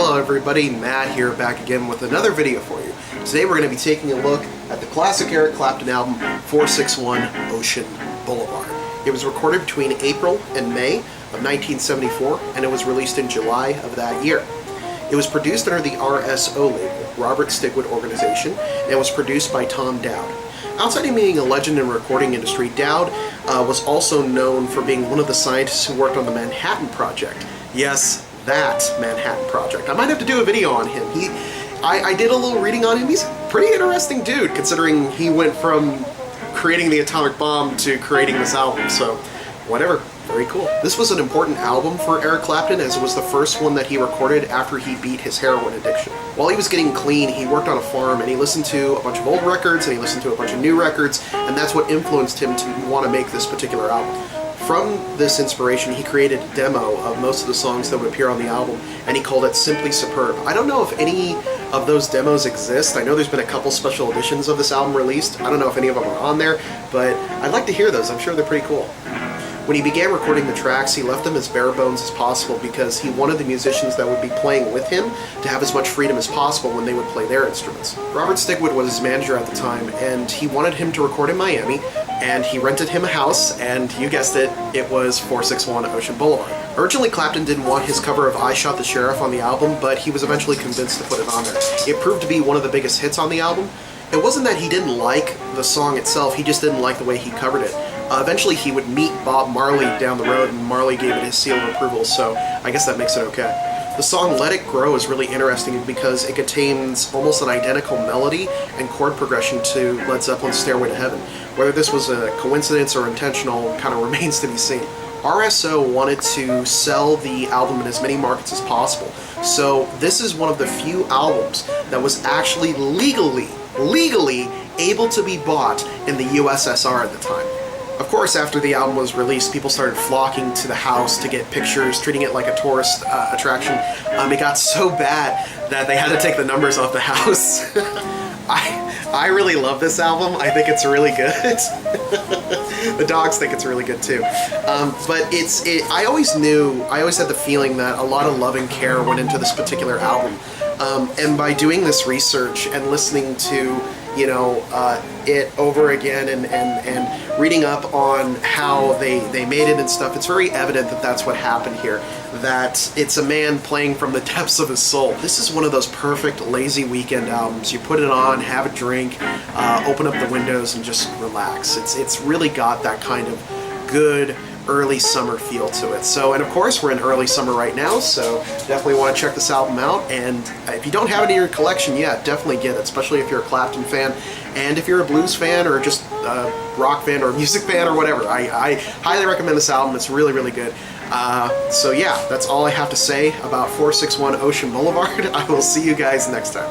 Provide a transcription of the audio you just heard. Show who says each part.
Speaker 1: Hello everybody, Matt here, back again with another video for you. Today we're going to be taking a look at the classic Eric Clapton album, 461 Ocean Boulevard. It was recorded between April and May of 1974, and it was released in July of that year. It was produced under the RSO label, Robert Stigwood Organization, and it was produced by Tom Dowd. Outside of being a legend in the recording industry, Dowd was also known for being one of the scientists who worked on the Manhattan Project. Yes, that Manhattan Project. I might have to do a video on him. I did a little reading on him. He's a pretty interesting dude, considering he went from creating the atomic bomb to creating this album, so whatever. Very cool. This was an important album for Eric Clapton, as it was the first one that he recorded after he beat his heroin addiction. While he was getting clean, he worked on a farm and he listened to a bunch of old records and he listened to a bunch of new records, and that's what influenced him to want to make this particular album. From this inspiration, he created a demo of most of the songs that would appear on the album, and he called it Simply Superb. I don't know if any of those demos exist. I know there's been a couple special editions of this album released. I don't know if any of them are on there, but I'd like to hear those. I'm sure they're pretty cool. When he began recording the tracks, he left them as bare bones as possible because he wanted the musicians that would be playing with him to have as much freedom as possible when they would play their instruments. Robert Stigwood was his manager at the time, and he wanted him to record in Miami, and he rented him a house, and you guessed it, it was 461 Ocean Boulevard. Originally, Clapton didn't want his cover of I Shot the Sheriff on the album, but he was eventually convinced to put it on there. It proved to be one of the biggest hits on the album. It wasn't that he didn't like the song itself, he just didn't like the way he covered it. Eventually he would meet Bob Marley down the road, and Marley gave it his seal of approval, so I guess that makes it okay. The song Let It Grow is really interesting because it contains almost an identical melody and chord progression to Led Zeppelin's Stairway to Heaven. Whether this was a coincidence or intentional kind of remains to be seen. RSO wanted to sell the album in as many markets as possible, so this is one of the few albums that was actually legally able to be bought in the USSR at the time. Of course, after the album was released, people started flocking to the house to get pictures, treating it like a tourist attraction. It got so bad that they had to take the numbers off the house. I really love this album. I think it's really good. The dogs think it's really good too. But I always had the feeling that a lot of love and care went into this particular album. And by doing this research and listening to it over again and reading up on how they made it and stuff, it's very evident that that's what happened here, that it's a man playing from the depths of his soul. This is one of those perfect lazy weekend albums. You put it on, have a drink, open up the windows and just relax. It's really got that kind of good early summer feel to it. So, and of course we're in early summer right now, so definitely want to check this album out, and if you don't have it in your collection, yeah, definitely get it, especially if you're a Clapton fan, and if you're a blues fan or just a rock fan or a music fan or whatever. I highly recommend this album. It's really, really good. So yeah, that's all I have to say about 461 Ocean Boulevard. I will see you guys next time.